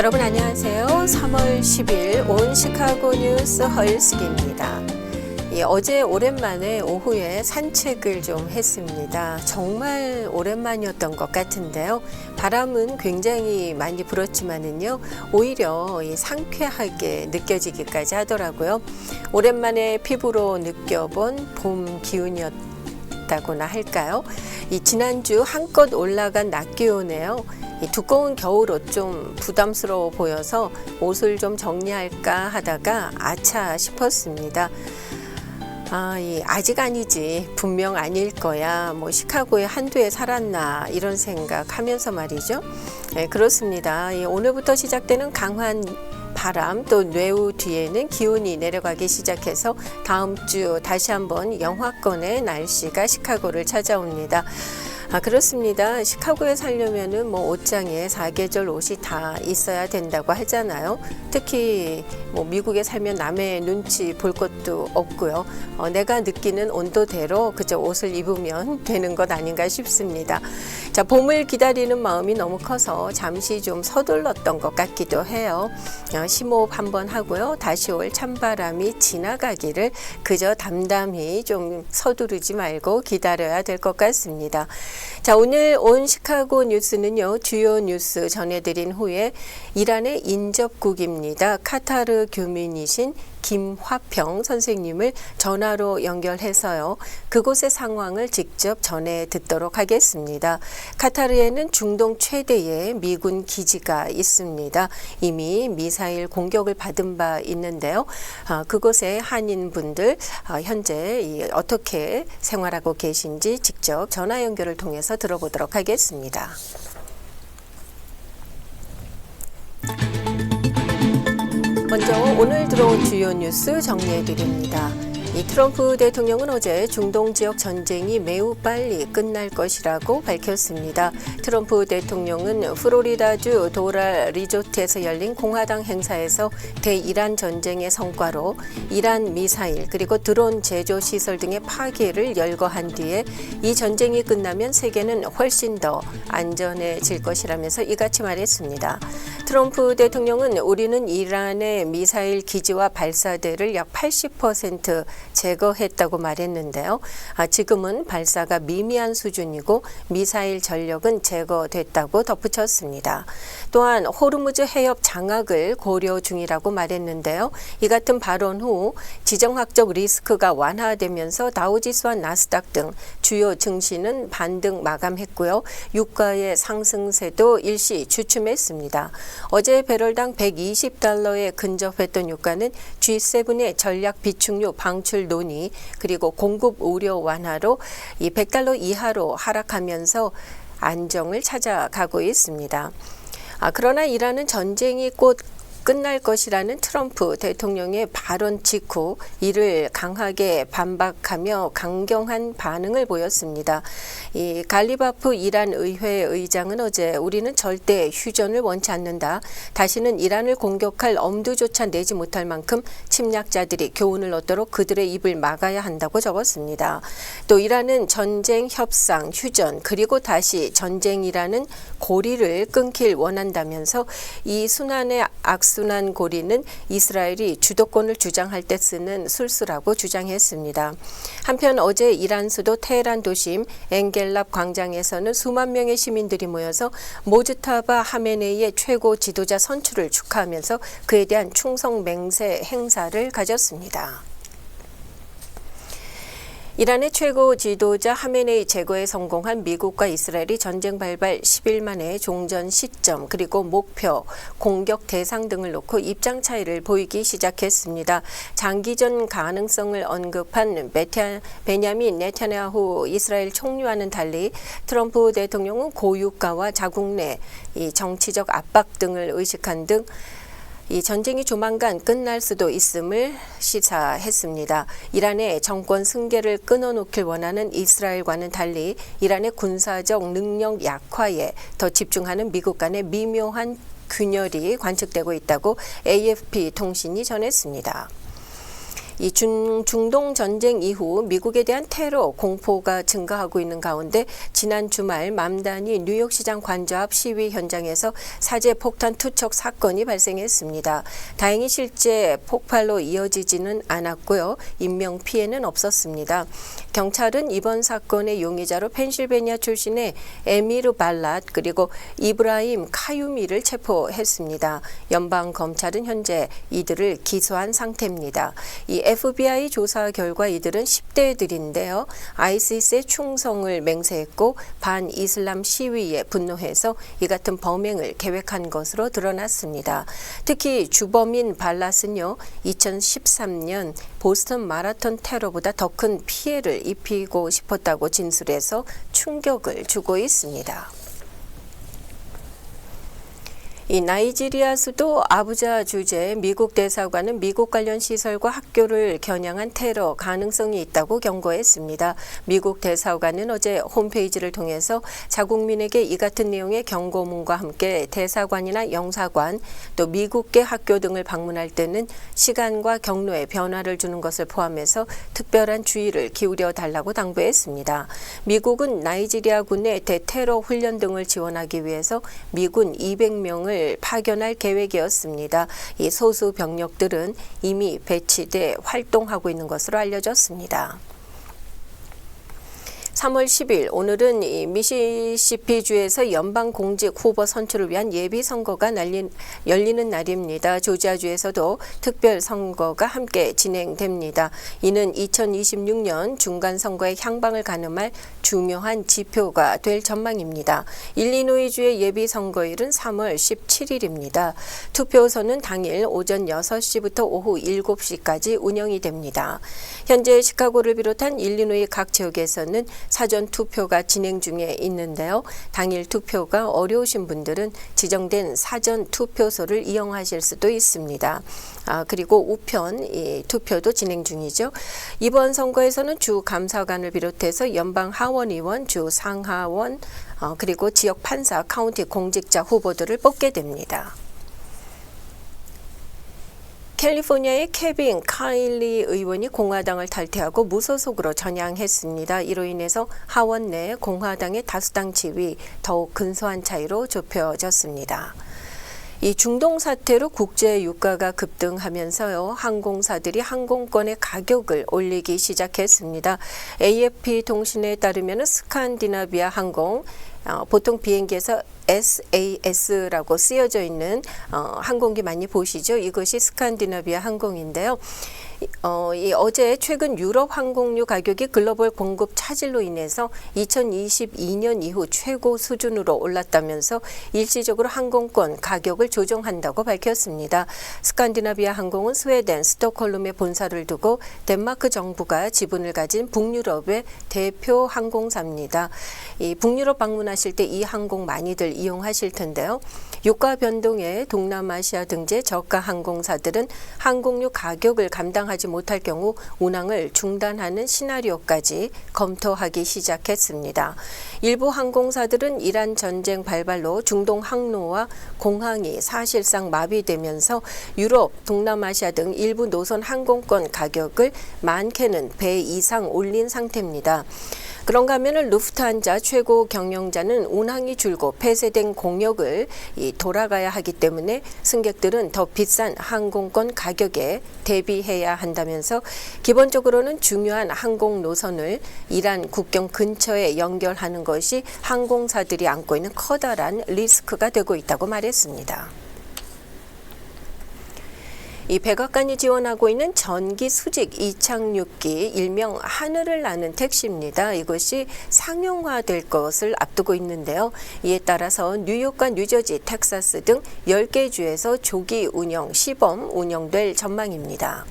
여러분 안녕하세요. 3월 10일 온 시카고 뉴스 허일스기입니다. 어제 오랜만에 오후에 산책을 좀 했습니다. 정말 오랜만이었던 것 같은데요. 바람은 굉장히 많이 불었지만은요, 오히려 상쾌하게 느껴지기까지 하더라고요. 오랜만에 피부로 느껴본 봄 기운이었다고나 할까요? 지난주 한껏 올라간 낮 기온에요. 두꺼운 겨울옷 좀 부담스러워 보여서 옷을 좀 정리할까 하다가 아차 싶었습니다. 아직 아니지, 분명 아닐 거야, 시카고에 한두 해 살았나 이런 생각하면서 말이죠. 네, 그렇습니다. 오늘부터 시작되는 강한 바람, 또 뇌우 뒤에는 기온이 내려가기 시작해서 다음 주 다시 한번 영하권의 날씨가 시카고를 찾아옵니다. 그렇습니다. 시카고에 살려면은 옷장에 사계절 옷이 다 있어야 된다고 하잖아요. 특히 미국에 살면 남의 눈치 볼 것도 없고요. 내가 느끼는 온도대로 그저 옷을 입으면 되는 것 아닌가 싶습니다. 자, 봄을 기다리는 마음이 너무 커서 잠시 좀 서둘렀던 것 같기도 해요. 심호흡 한번 하고요. 다시 올 찬바람이 지나가기를 그저 담담히 좀 서두르지 말고 기다려야 될 것 같습니다. 자, 오늘 온 시카고 뉴스는요, 주요 뉴스 전해드린 후에 이란의 인접국입니다. 카타르 교민이신 김화평 선생님을 전화로 연결해서요, 그곳의 상황을 직접 전해 듣도록 하겠습니다. 카타르에는 중동 최대의 미군 기지가 있습니다. 이미 미사일 공격을 받은 바 있는데요. 그곳의 한인분들 현재 어떻게 생활하고 계신지 직접 전화 연결을 통해서 들어보도록 하겠습니다. 먼저 오늘 들어온 주요 뉴스 정리해드립니다. 트럼프 대통령은 어제 중동 지역 전쟁이 매우 빨리 끝날 것이라고 밝혔습니다. 트럼프 대통령은 플로리다주 도랄 리조트에서 열린 공화당 행사에서 대이란 전쟁의 성과로 이란 미사일 그리고 드론 제조 시설 등의 파괴를 열거한 뒤에 이 전쟁이 끝나면 세계는 훨씬 더 안전해질 것이라면서 이같이 말했습니다. 트럼프 대통령은 우리는 이란의 미사일 기지와 발사대를 약 80% 제거했다고 말했는데요. 지금은 발사가 미미한 수준이고 미사일 전력은 제거됐다고 덧붙였습니다. 또한 호르무즈 해협 장악을 고려 중이라고 말했는데요. 이 같은 발언 후 지정학적 리스크가 완화되면서 다우지수와 나스닥 등 주요 증시는 반등 마감했고요. 유가의 상승세도 일시 주춤했습니다. 어제 배럴당 $120에 근접했던 유가는 G7의 전략 비축유 방출 논의 그리고 공급 우려 완화로 이 $100 이하로 하락하면서 안정을 찾아가고 있습니다. 그러나 이란은 전쟁이 곧 끝날 것이라는 트럼프 대통령의 발언 직후 이를 강하게 반박하며 강경한 반응을 보였습니다. 이 갈리바프 이란 의회 의장은 어제 우리는 절대 휴전을 원치 않는다. 다시는 이란을 공격할 엄두조차 내지 못할 만큼 침략자들이 교훈을 얻도록 그들의 입을 막아야 한다고 적었습니다. 또 이란은 전쟁, 협상, 휴전 그리고 다시 전쟁이라는 고리를 끊길 원한다면서 이 순환의 악순환 고리는 이스라엘이 주도권을 주장할 때 쓰는 술수라고 주장했습니다. 한편 어제 이란 수도 테헤란 도심 엔겔랍 광장에서는 수만 명의 시민들이 모여서 모즈타바 하메네이의 최고 지도자 선출을 축하하면서 그에 대한 충성 맹세 행사를 가졌습니다. 이란의 최고 지도자 하메네이 제거에 성공한 미국과 이스라엘이 전쟁 발발 10일 만에 종전 시점 그리고 목표, 공격 대상 등을 놓고 입장 차이를 보이기 시작했습니다. 장기전 가능성을 언급한 베냐민 네타냐후 이스라엘 총리와는 달리 트럼프 대통령은 고유가와 자국 내 이 정치적 압박 등을 의식한 등 이 전쟁이 조만간 끝날 수도 있음을 시사했습니다. 이란의 정권 승계를 끊어놓길 원하는 이스라엘과는 달리 이란의 군사적 능력 약화에 더 집중하는 미국 간의 미묘한 균열이 관측되고 있다고 AFP 통신이 전했습니다. 이 중동 전쟁 이후 미국에 대한 테러 공포가 증가하고 있는 가운데 지난 주말 맘다니 뉴욕시장 관저 앞 시위 현장에서 사제 폭탄 투척 사건이 발생했습니다. 다행히 실제 폭발로 이어지지는 않았고요. 인명 피해는 없었습니다. 경찰은 이번 사건의 용의자로 펜실베니아 출신의 에미르 발랏 그리고 이브라임 카유미를 체포했습니다. 연방 검찰은 현재 이들을 기소한 상태입니다. 이 FBI 조사 결과 이들은 10대들인데요. 아이시스의 충성을 맹세했고 반이슬람 시위에 분노해서 이 같은 범행을 계획한 것으로 드러났습니다. 특히 주범인 발랏은요. 2013년 보스턴 마라톤 테러보다 더 큰 피해를 입히고 싶었다고 진술해서 충격을 주고 있습니다. 이 나이지리아 수도 아부자 주재 미국 대사관은 미국 관련 시설과 학교를 겨냥한 테러 가능성이 있다고 경고했습니다. 미국 대사관은 어제 홈페이지를 통해서 자국민에게 이 같은 내용의 경고문과 함께 대사관이나 영사관 또 미국계 학교 등을 방문할 때는 시간과 경로에 변화를 주는 것을 포함해서 특별한 주의를 기울여 달라고 당부했습니다. 미국은 나이지리아군의 대테러 훈련 등을 지원하기 위해서 미군 200명을 파견할 계획이었습니다. 이 소수 병력들은 이미 배치돼 활동하고 있는 것으로 알려졌습니다. 3월 10일 오늘은 이 미시시피주에서 연방공직 후보 선출을 위한 예비선거가 열리는 날입니다. 조지아주에서도 특별선거가 함께 진행됩니다. 이는 2026년 중간선거의 향방을 가늠할 중요한 지표가 될 전망입니다. 일리노이주의 예비선거일은 3월 17일입니다. 투표소는 당일 오전 6시부터 오후 7시까지 운영이 됩니다. 현재 시카고를 비롯한 일리노이 각 지역에서는 사전 투표가 진행 중에 있는데요. 당일 투표가 어려우신 분들은 지정된 사전 투표소를 이용하실 수도 있습니다. 그리고 우편 투표도 진행 중이죠. 이번 선거에서는 주 감사관을 비롯해서 연방 하원의원, 주 상하원, 그리고 지역 판사, 카운티 공직자 후보들을 뽑게 됩니다. 캘리포니아의 케빈 카일리 의원이 공화당을 탈퇴하고 무소속으로 전향했습니다. 이로 인해서 하원 내 공화당의 다수당 지위 더욱 근소한 차이로 좁혀졌습니다. 이 중동 사태로 국제 유가가 급등하면서요. 항공사들이 항공권의 가격을 올리기 시작했습니다. AFP 통신에 따르면 스칸디나비아 항공 보통 비행기에서 SAS라고 쓰여져 있는 항공기 많이 보시죠? 이것이 스칸디나비아 항공인데요. 어제 최근 유럽 항공유 가격이 글로벌 공급 차질로 인해서 2022년 이후 최고 수준으로 올랐다면서 일시적으로 항공권 가격을 조정한다고 밝혔습니다. 스칸디나비아 항공은 스웨덴 스톡홀름에 본사를 두고 덴마크 정부가 지분을 가진 북유럽의 대표 항공사입니다. 이 북유럽 방문하실 때 이 항공 많이들 이용하실 텐데요. 유가 변동에 동남아시아 등지 저가 항공사들은 항공유 가격을 감당하지 못할 경우 운항을 중단하는 시나리오까지 검토하기 시작했습니다. 일부 항공사들은 이란 전쟁 발발로 중동 항로와 공항이 사실상 마비되면서 유럽, 동남아시아 등 일부 노선 항공권 가격을 많게는 배 이상 올린 상태입니다. 그런가 하면 루프트한자 최고 경영자는 운항이 줄고 폐쇄된 공역을 돌아가야 하기 때문에 승객들은 더 비싼 항공권 가격에 대비해야 한다면서 기본적으로는 중요한 항공 노선을 이란 국경 근처에 연결하는 것이 항공사들이 안고 있는 커다란 리스크가 되고 있다고 말했습니다. 이 백악관이 지원하고 있는 전기 수직 이착륙기 일명 하늘을 나는 택시입니다. 이것이 상용화될 것을 앞두고 있는데요. 이에 따라서 뉴욕과 뉴저지, 텍사스 등 10개 주에서 조기 운영, 시범 운영될 전망입니다.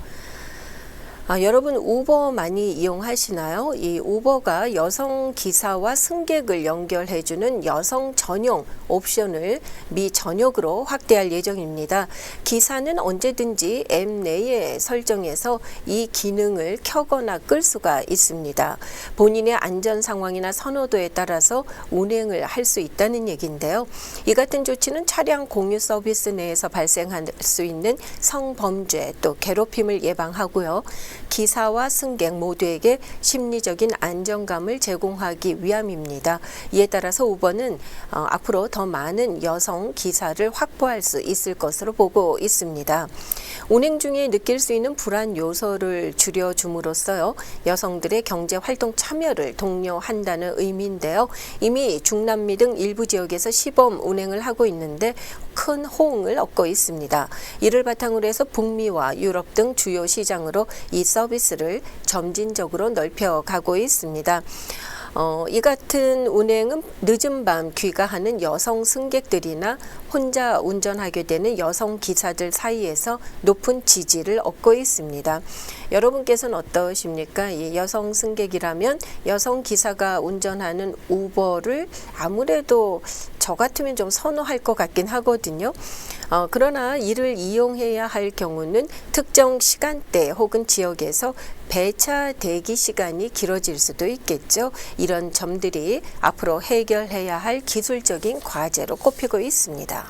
여러분 우버 많이 이용하시나요? 이 우버가 여성 기사와 승객을 연결해주는 여성 전용 옵션을 미 전역으로 확대할 예정입니다. 기사는 언제든지 앱 내에 설정해서 이 기능을 켜거나 끌 수가 있습니다. 본인의 안전 상황이나 선호도에 따라서 운행을 할 수 있다는 얘기인데요. 이 같은 조치는 차량 공유 서비스 내에서 발생할 수 있는 성범죄 또 괴롭힘을 예방하고요. 기사와 승객 모두에게 심리적인 안정감을 제공하기 위함입니다. 이에 따라서 우버는 앞으로 더 많은 여성 기사를 확보할 수 있을 것으로 보고 있습니다. 운행 중에 느낄 수 있는 불안 요소를 줄여줌으로써요, 여성들의 경제 활동 참여를 독려한다는 의미인데요. 이미 중남미 등 일부 지역에서 시범 운행을 하고 있는데 큰 호응을 얻고 있습니다. 이를 바탕으로 해서 북미와 유럽 등 주요 시장으로 이 서비스를 점진적으로 넓혀가고 있습니다. 이 같은 운행은 늦은 밤 귀가하는 여성 승객들이나 혼자 운전하게 되는 여성 기사들 사이에서 높은 지지를 얻고 있습니다. 여러분께서는 어떠십니까? 이 여성 승객이라면 여성 기사가 운전하는 우버를 아무래도 저 같으면 좀 선호할 것 같긴 하거든요. 그러나 이를 이용해야 할 경우는 특정 시간대 혹은 지역에서 배차 대기 시간이 길어질 수도 있겠죠. 이런 점들이 앞으로 해결해야 할 기술적인 과제로 꼽히고 있습니다.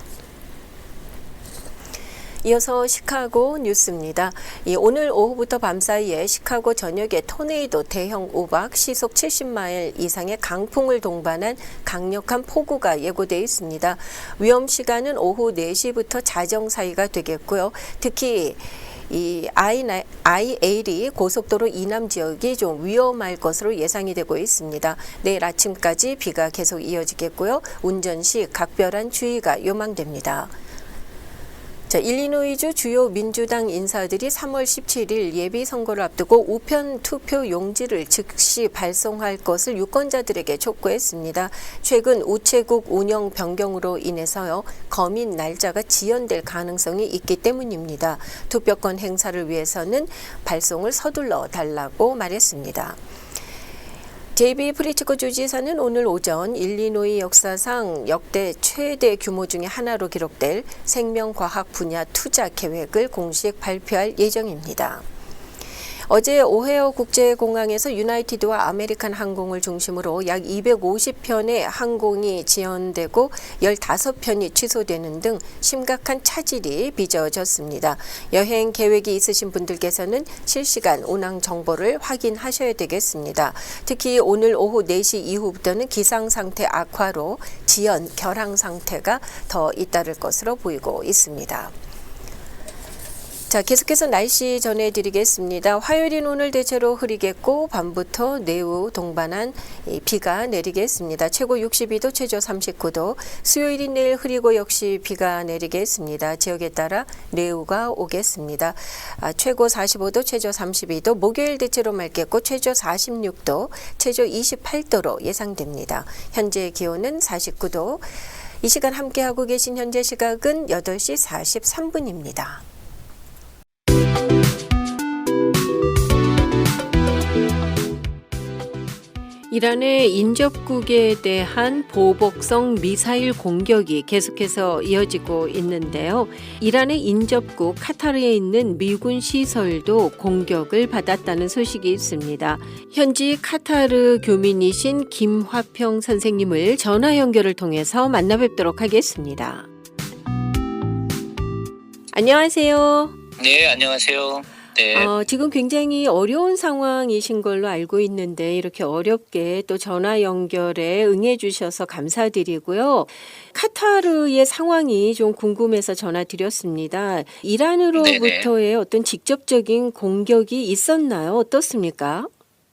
이어서 시카고 뉴스입니다. 오늘 오후부터 밤 사이에 시카고 전역에 토네이도 대형 우박 시속 70마일 이상의 강풍을 동반한 강력한 폭우가 예고되어 있습니다. 위험 시간은 오후 4시부터 자정 사이가 되겠고요. 특히 이 I-80 고속도로 이남 지역이 좀 위험할 것으로 예상이 되고 있습니다. 내일 아침까지 비가 계속 이어지겠고요. 운전 시 각별한 주의가 요망됩니다. 일리노이주 주요 민주당 인사들이 3월 17일 예비선거를 앞두고 우편 투표 용지를 즉시 발송할 것을 유권자들에게 촉구했습니다. 최근 우체국 운영 변경으로 인해서요, 검인 날짜가 지연될 가능성이 있기 때문입니다. 투표권 행사를 위해서는 발송을 서둘러 달라고 말했습니다. 제이비 프리츠코 주지사는 오늘 오전 일리노이 역사상 역대 최대 규모 중의 하나로 기록될 생명과학 분야 투자 계획을 공식 발표할 예정입니다. 어제 오헤어 국제공항에서 유나이티드와 아메리칸 항공을 중심으로 약 250편의 항공이 지연되고 15편이 취소되는 등 심각한 차질이 빚어졌습니다. 여행 계획이 있으신 분들께서는 실시간 운항 정보를 확인하셔야 되겠습니다. 특히 오늘 오후 4시 이후부터는 기상 상태 악화로 지연, 결항 상태가 더 잇따를 것으로 보이고 있습니다. 계속해서 날씨 전해드리겠습니다. 화요일인 오늘 대체로 흐리겠고 밤부터 내후 동반한 비가 내리겠습니다. 최고 62도, 최저 39도. 수요일인 내일 흐리고 역시 비가 내리겠습니다. 지역에 따라 내후가 오겠습니다. 최고 45도, 최저 32도. 목요일 대체로 맑겠고 최저 46도, 최저 28도로 예상됩니다. 현재 기온은 49도. 이 시간 함께하고 계신 현재 시각은 8시 43분입니다. 이란의 인접국에 대한 보복성 미사일 공격이 계속해서 이어지고 있는데요. 이란의 인접국 카타르에 있는 미군 시설도 공격을 받았다는 소식이 있습니다. 현지 카타르 교민이신 김화평 선생님을 전화 연결을 통해서 만나뵙도록 하겠습니다. 안녕하세요. 네, 안녕하세요. 네. 지금 굉장히 어려운 상황이신 걸로 알고 있는데 이렇게 어렵게 또 전화 연결에 응해 주셔서 감사드리고요. 카타르의 상황이 좀 궁금해서 전화 드렸습니다. 이란으로부터의 어떤 직접적인 공격이 있었나요? 어떻습니까?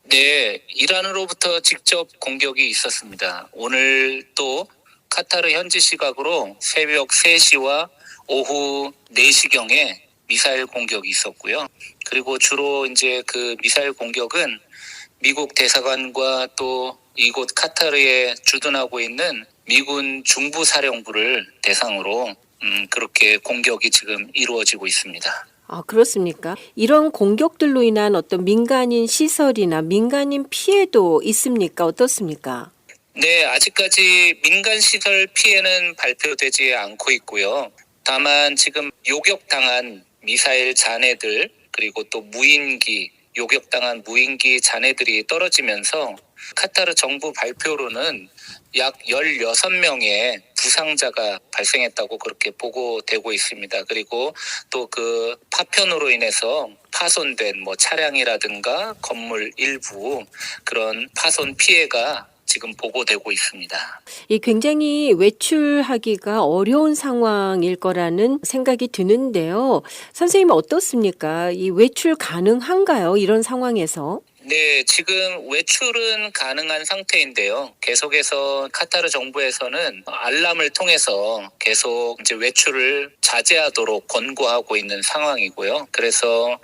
네, 이란으로부터 직접 공격이 있었습니다. 오늘 또 카타르 현지 시각으로 새벽 3시와 오후 4시경에 미사일 공격이 있었고요. 그리고 주로 이제 그 미사일 공격은 미국 대사관과 또 이곳 카타르에 주둔하고 있는 미군 중부사령부를 대상으로 그렇게 공격이 지금 이루어지고 있습니다. 그렇습니까? 이런 공격들로 인한 어떤 민간인 시설이나 민간인 피해도 있습니까? 어떻습니까? 네, 아직까지 민간 시설 피해는 발표되지 않고 있고요. 다만 지금 요격당한 미사일 잔해들 그리고 또 요격당한 무인기 잔해들이 떨어지면서 카타르 정부 발표로는 약 16명의 부상자가 발생했다고 그렇게 보고되고 있습니다. 그리고 또 그 파편으로 인해서 파손된 차량이라든가 건물 일부 그런 파손 피해가 지금 보고되고 있습니다. 이 굉장히 외출하기가 어려운 상황일 거라는 생각이 드는데요. 선생님은 어떻습니까? 이 외출 가능한가요? 이런 상황에서? 네, 지금 외출은 가능한 상태인데요. 계속해서 카타르 정부에서는 알람을 통해서 계속 이제 외출을 자제하도록 권고하고 있는 상황이고요. 그래서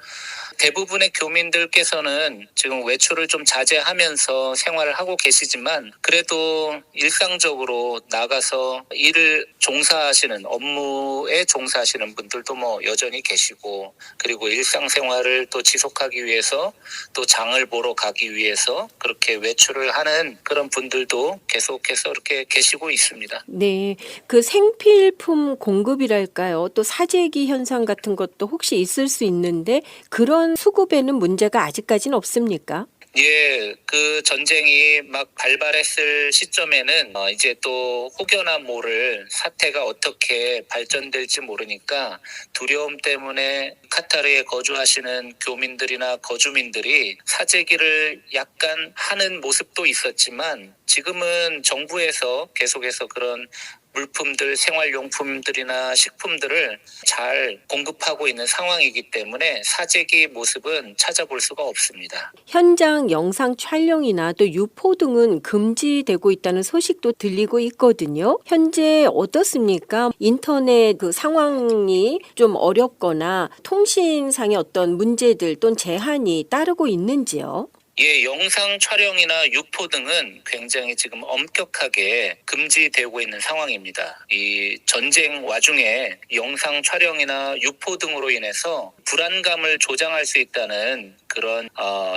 대부분의 교민들께서는 지금 외출을 좀 자제하면서 생활을 하고 계시지만 그래도 일상적으로 나가서 일을 종사하시는 업무에 종사하시는 분들도 여전히 계시고 그리고 일상생활을 또 지속하기 위해서 또 장을 보러 가기 위해서 그렇게 외출을 하는 그런 분들도 계속해서 이렇게 계시고 있습니다. 네, 그 생필품 공급이랄까요? 또 사재기 현상 같은 것도 혹시 있을 수 있는데 그런 수급에는 문제가 아직까지는 없습니까? 예, 그 전쟁이 막 발발했을 시점에는 이제 또 혹여나 모를 사태가 어떻게 발전될지 모르니까 두려움 때문에 카타르에 거주하시는 교민들이나 거주민들이 사재기를 약간 하는 모습도 있었지만 지금은 정부에서 계속해서 그런 물품들, 생활용품들이나 식품들을 잘 공급하고 있는 상황이기 때문에 사재기 모습은 찾아볼 수가 없습니다. 현장 영상 촬영이나 또 유포 등은 금지되고 있다는 소식도 들리고 있거든요. 현재 어떻습니까? 인터넷 그 상황이 좀 어렵거나 통신상의 어떤 문제들 또는 제한이 따르고 있는지요? 예, 영상 촬영이나 유포 등은 굉장히 지금 엄격하게 금지되고 있는 상황입니다. 이 전쟁 와중에 영상 촬영이나 유포 등으로 인해서 불안감을 조장할 수 있다는 그런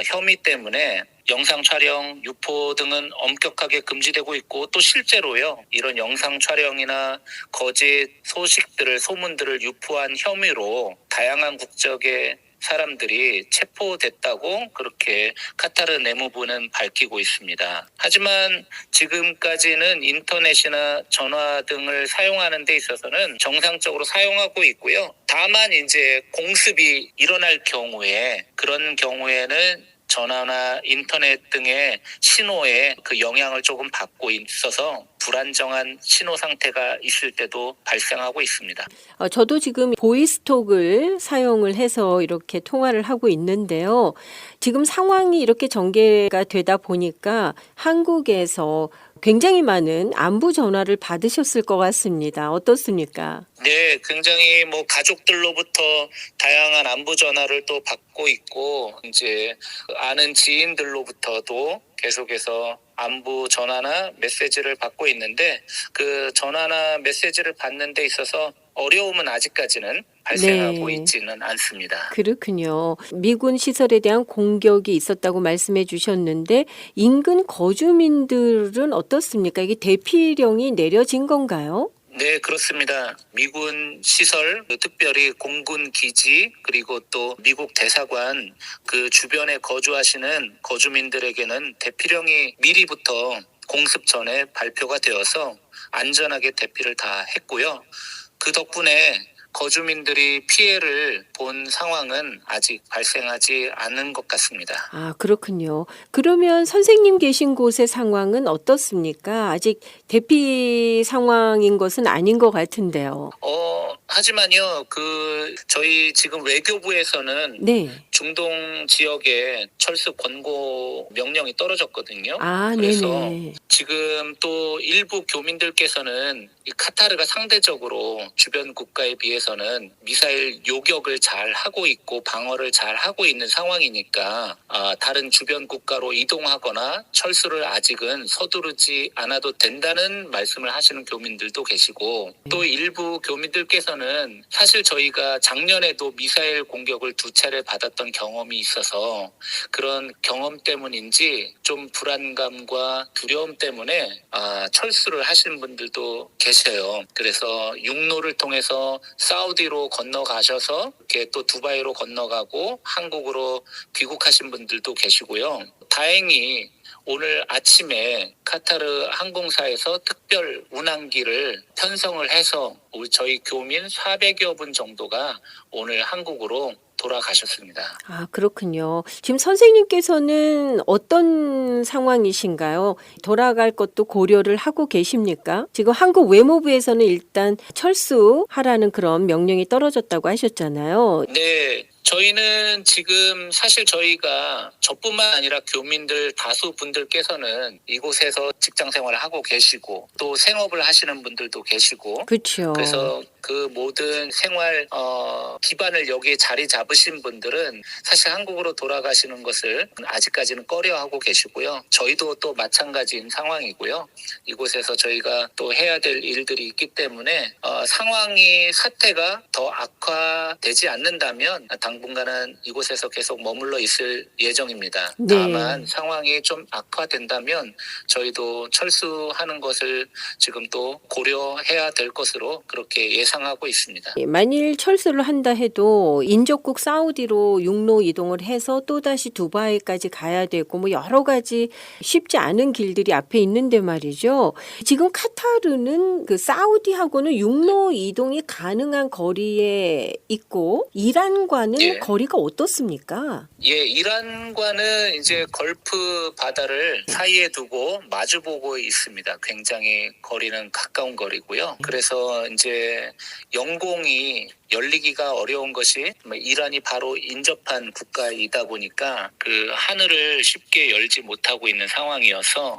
혐의 때문에 영상 촬영, 유포 등은 엄격하게 금지되고 있고 또 실제로요. 이런 영상 촬영이나 거짓 소식들을 소문들을 유포한 혐의로 다양한 국적의 사람들이 체포됐다고 그렇게 카타르 내무부는 밝히고 있습니다. 하지만 지금까지는 인터넷이나 전화 등을 사용하는 데 있어서는 정상적으로 사용하고 있고요. 다만 이제 공습이 일어날 경우에 그런 경우에는 전화나 인터넷 등의 신호에 그 영향을 조금 받고 있어서 불안정한 신호 상태가 있을 때도 발생하고 있습니다. 저도 지금 보이스톡을 사용을 해서 이렇게 통화를 하고 있는데요. 지금 상황이 이렇게 전개가 되다 보니까 한국에서 굉장히 많은 안부 전화를 받으셨을 것 같습니다. 어떻습니까? 네, 굉장히 가족들로부터 다양한 안부 전화를 또 받고 있고 이제 아는 지인들로부터도 계속해서 안부 전화나 메시지를 받고 있는데 그 전화나 메시지를 받는 데 있어서 어려움은 아직까지는 발생하고 네. 있지는 않습니다. 그렇군요. 미군 시설에 대한 공격이 있었다고 말씀해 주셨는데 인근 거주민들은 어떻습니까? 이게 대피령이 내려진 건가요? 네, 그렇습니다. 미군 시설, 특별히 공군 기지, 그리고 또 미국 대사관 그 주변에 거주하시는 거주민들에게는 대피령이 미리부터 공습 전에 발표가 되어서 안전하게 대피를 다 했고요. 그 덕분에 거주민들이 피해를 본 상황은 아직 발생하지 않은 것 같습니다. 아, 그렇군요. 그러면 선생님 계신 곳의 상황은 어떻습니까? 아직 대피 상황인 것은 아닌 것 같은데요. 하지만요, 저희 지금 외교부에서는 네. 중동 지역에 철수 권고 명령이 떨어졌거든요. 아, 그래서 네네. 지금 또 일부 교민들께서는 이 카타르가 상대적으로 주변 국가에 비해서는 미사일 요격을 잘 하고 있고 방어를 잘 하고 있는 상황이니까 다른 주변 국가로 이동하거나 철수를 아직은 서두르지 않아도 된다는 말씀을 하시는 교민들도 계시고 또 일부 교민들께서는 사실 저희가 작년에도 미사일 공격을 2차례 받았던 경험이 있어서 그런 경험 때문인지 좀 불안감과 두려움 때문에 철수를 하시는 분들도 계셔요. 그래서 육로를 통해서 사우디로 건너가셔서 이렇게 또 두바이로 건너가고 한국으로 귀국하신 분들도 계시고요. 다행히 오늘 아침에 카타르 항공사에서 특별 운항기를 편성을 해서 저희 교민 400여 분 정도가 오늘 한국으로 돌아가셨습니다. 아, 그렇군요. 지금 선생님께서는 어떤 상황이신가요? 돌아갈 것도 고려를 하고 계십니까? 지금 한국 외무부에서는 일단 철수하라는 그런 명령이 떨어졌다고 하셨잖아요. 네. 저희는 지금 사실 저희가 저뿐만 아니라 교민들 다수 분들께서는 이곳에서 직장 생활을 하고 계시고 또 생업을 하시는 분들도 계시고 그렇죠. 그래서 그 모든 생활 기반을 여기에 자리 잡으신 분들은 사실 한국으로 돌아가시는 것을 아직까지는 꺼려하고 계시고요. 저희도 또 마찬가지인 상황이고요. 이곳에서 저희가 또 해야 될 일들이 있기 때문에 사태가 더 악화되지 않는다면 당분간은 이곳에서 계속 머물러 있을 예정입니다. 네. 다만 상황이 좀 악화된다면 저희도 철수하는 것을 지금 또 고려해야 될 것으로 그렇게 예상하고 있습니다. 만일 철수를 한다 해도 인접국 사우디로 육로 이동을 해서 또다시 두바이까지 가야 되고 뭐 여러 가지 쉽지 않은 길들이 앞에 있는데 말이죠. 지금 카타르는 그 사우디하고는 육로 이동이 가능한 거리에 있고 이란과는 예. 거리가 어떻습니까? 예, 이란과는 이제 걸프 바다를 사이에 두고 마주보고 있습니다. 굉장히 거리는 가까운 거리고요. 그래서 이제 영공이 열리기가 어려운 것이 이란이 바로 인접한 국가이다 보니까 그 하늘을 쉽게 열지 못하고 있는 상황이어서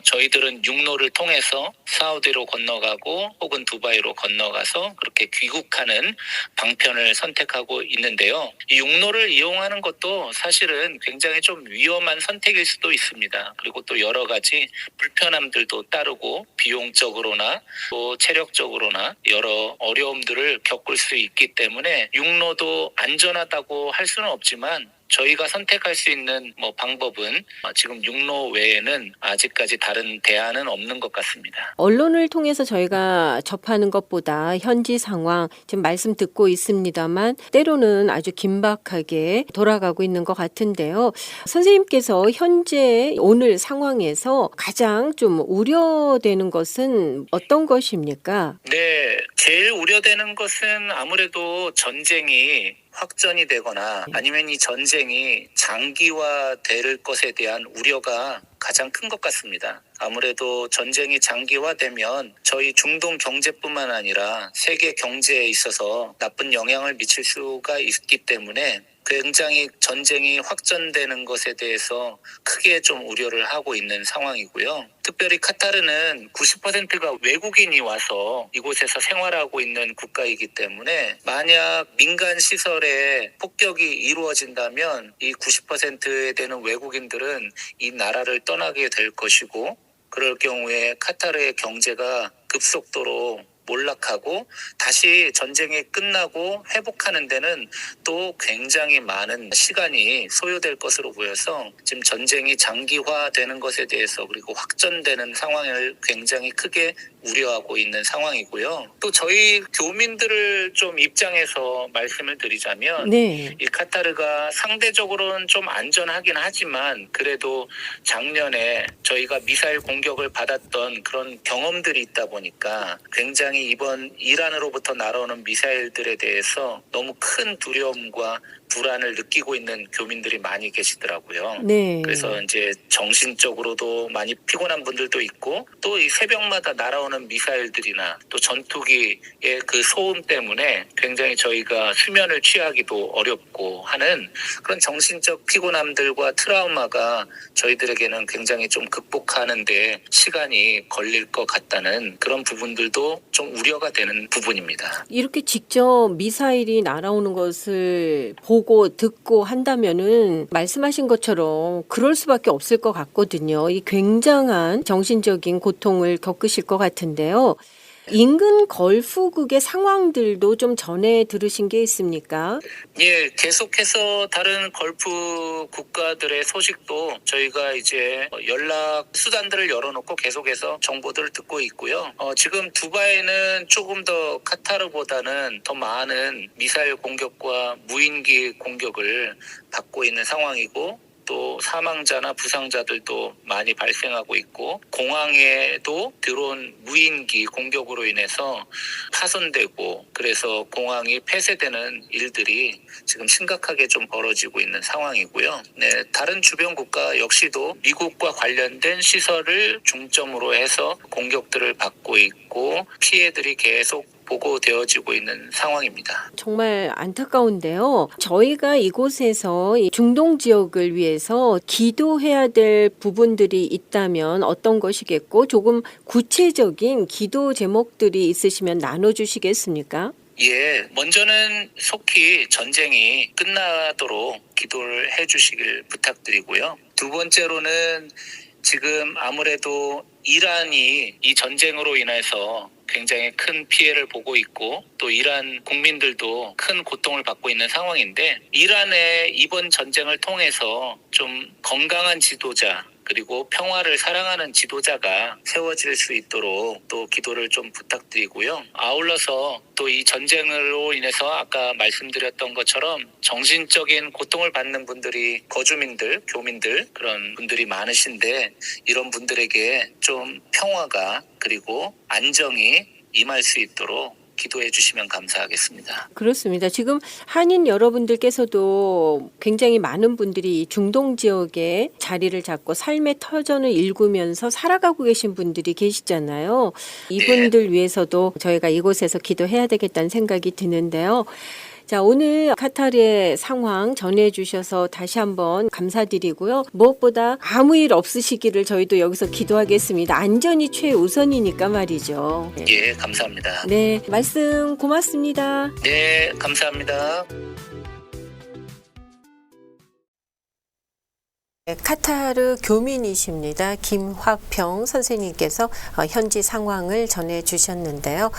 저희들은 육로를 통해서 사우디로 건너가고 혹은 두바이로 건너가서 그렇게 귀국하는 방편을 선택하고 있는데요. 이 육로를 이용하는 것도 사실은 굉장히 좀 위험한 선택일 수도 있습니다. 그리고 또 여러 가지 불편함들도 따르고 비용적으로나 또 체력적으로나 여러 어려움들을 겪을 수 있기 때문에 육로도 안전하다고 할 수는 없지만 저희가 선택할 수 있는 방법은 지금 육로 외에는 아직까지 다른 대안은 없는 것 같습니다. 언론을 통해서 저희가 접하는 것보다 현지 상황 지금 말씀 듣고 있습니다만 때로는 아주 긴박하게 돌아가고 있는 것 같은데요. 선생님께서 현재 오늘 상황에서 가장 좀 우려되는 것은 어떤 것입니까? 네, 제일 우려되는 것은 아무래도 전쟁이 확전이 되거나 아니면 이 전쟁이 장기화될 것에 대한 우려가 가장 큰 것 같습니다. 아무래도 전쟁이 장기화되면 저희 중동 경제뿐만 아니라 세계 경제에 있어서 나쁜 영향을 미칠 수가 있기 때문에 굉장히 전쟁이 확전되는 것에 대해서 크게 좀 우려를 하고 있는 상황이고요. 특별히 카타르는 90%가 외국인이 와서 이곳에서 생활하고 있는 국가이기 때문에 만약 민간 시설에 폭격이 이루어진다면 이 90%에 되는 외국인들은 이 나라를 떠나게 될 것이고 그럴 경우에 카타르의 경제가 급속도로 몰락하고 다시 전쟁이 끝나고 회복하는 데는 또 굉장히 많은 시간이 소요될 것으로 보여서 지금 전쟁이 장기화되는 것에 대해서 그리고 확전되는 상황을 굉장히 크게 우려하고 있는 상황이고요. 또 저희 교민들을 좀 입장에서 말씀을 드리자면 네. 이 카타르가 상대적으로는 좀 안전하긴 하지만 그래도 작년에 저희가 미사일 공격을 받았던 그런 경험들이 있다 보니까 굉장히 이번 이란으로부터 날아오는 미사일들에 대해서 너무 큰 두려움과 불안을 느끼고 있는 교민들이 많이 계시더라고요. 네. 그래서 이제 정신적으로도 많이 피곤한 분들도 있고 또 이 새벽마다 날아오는 미사일들이나 또 전투기의 그 소음 때문에 굉장히 저희가 수면을 취하기도 어렵고 하는 그런 정신적 피곤함들과 트라우마가 저희들에게는 굉장히 좀 극복하는데 시간이 걸릴 것 같다는 그런 부분들도 좀 우려가 되는 부분입니다. 이렇게 직접 미사일이 날아오는 것을 보고 듣고 한다면은 말씀하신 것처럼 그럴 수밖에 없을 것 같거든요. 이 굉장한 정신적인 고통을 겪으실 것 같은데요. 인근 걸프국의 상황들도 좀 전해 들으신 게 있습니까? 예, 계속해서 다른 걸프 국가들의 소식도 저희가 이제 연락 수단들을 열어놓고 계속해서 정보들을 듣고 있고요. 지금 두바이는 조금 더 카타르보다는 더 많은 미사일 공격과 무인기 공격을 받고 있는 상황이고 또 사망자나 부상자들도 많이 발생하고 있고, 공항에도 드론 무인기 공격으로 인해서 파손되고, 그래서 공항이 폐쇄되는 일들이 지금 심각하게 좀 벌어지고 있는 상황이고요. 네, 다른 주변 국가 역시도 미국과 관련된 시설을 중점으로 해서 공격들을 받고 있고, 피해들이 계속 보고되어지고 있는 상황입니다. 정말 안타까운데요. 저희가 이곳에서 이 중동 지역을 위해서 기도해야 될 부분들이 있다면 어떤 것이겠고, 조금 구체적인 기도 제목들이 있으시면 나눠주시겠습니까? 예, 먼저는 속히 전쟁이 끝나도록 기도를 해주시길 부탁드리고요. 두 번째로는 지금 아무래도 이란이 이 전쟁으로 인해서 굉장히 큰 피해를 보고 있고, 또 이란 국민들도 큰 고통을 받고 있는 상황인데, 이란의 이번 전쟁을 통해서 좀 건강한 지도자, 그리고 평화를 사랑하는 지도자가 세워질 수 있도록 또 기도를 좀 부탁드리고요. 아울러서 또 이 전쟁으로 인해서 아까 말씀드렸던 것처럼 정신적인 고통을 받는 분들이 거주민들, 교민들, 그런 분들이 많으신데, 이런 분들에게 좀 평화가 그리고 안정이 임할 수 있도록 기도해 주시면 감사하겠습니다. 그렇습니다. 지금 한인 여러분들께서도 굉장히 많은 분들이 중동 지역에 자리를 잡고 삶의 터전을 일구면서 살아가고 계신 분들이 계시잖아요. 이분들 위해서도 저희가 이곳에서 기도해야 되겠다는 생각이 드는데요. 자, 오늘 카타르의 상황 전해주셔서 다시 한번 감사드리고요. 무엇보다 아무 일 없으시기를 저희도 여기서 기도하겠습니다. 안전이 최우선이니까 말이죠. 네. 예, 감사합니다. 네, 말씀 고맙습니다. 네, 감사합니다. 카타르 교민이십니다. 김화평 선생님께서 현지 상황을 전해주셨는데요.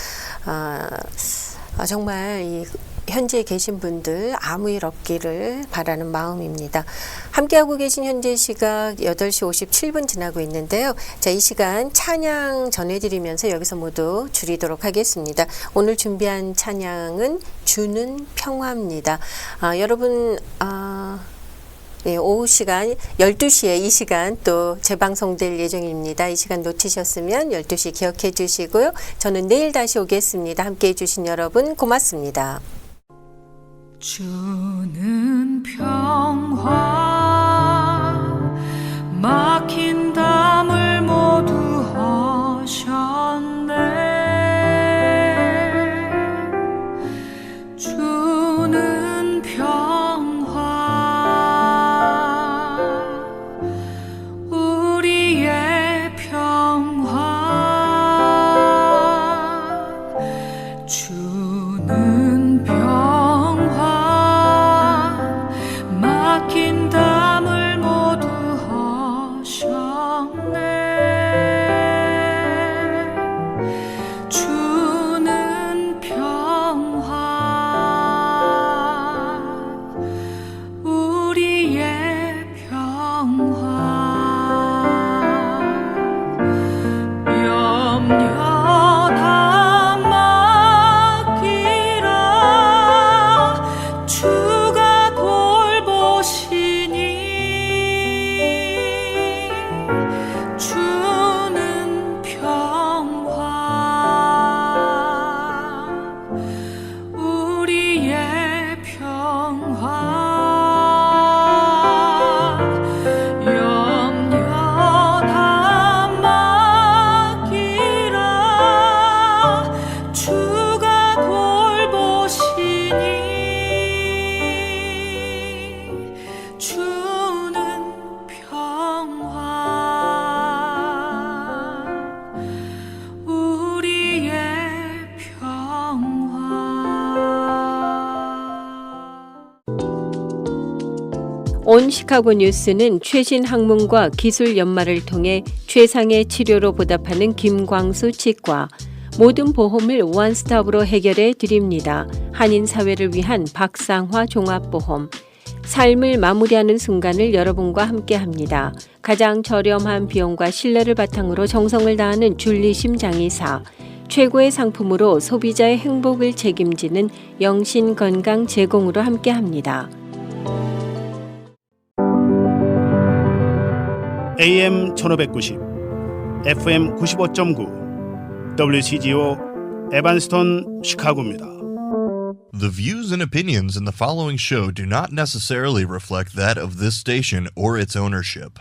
정말 이 현지에 계신 분들 아무 일 없기를 바라는 마음입니다. 함께하고 계신 현재 시각 8시 57분 지나고 있는데요. 자, 이 시간 찬양 전해드리면서 여기서 모두 줄이도록 하겠습니다. 오늘 준비한 찬양은 주는 평화입니다. 여러분 네, 오후 시간 12시에 이 시간 또 재방송될 예정입니다. 이 시간 놓치셨으면 12시 기억해 주시고요. 저는 내일 다시 오겠습니다. 함께해 주신 여러분 고맙습니다. 주는 평화 막힌 담을 모두 하셨네. 주는 평화 우리의 평화 주는 평화 막힌 담을 모두 하셨네. 주는 평화 우리의 평화 염려 다 맡기라 주가 돌보시니 주는 평화 우리의 평화 염려 다 맡기라 주가 돌보시니 주는 평화 우리의 평화 온 시카고 뉴스는 최신 학문과 기술 연마를 통해 최상의 치료로 보답하는 김광수 치과, 모든 보험을 원스톱으로 해결해 드립니다. 한인 사회를 위한 박상화 종합보험. 삶을 마무리하는 순간을 여러분과 함께합니다. 가장 저렴한 비용과 신뢰를 바탕으로 정성을 다하는 줄리심 장의사. 최고의 상품으로 소비자의 행복을 책임지는 영신 건강 제공으로 함께합니다. AM 1590, FM 95.9, WCGO 에반스톤 시카고입니다. The views and opinions in the following show do not necessarily reflect that of this station or its ownership.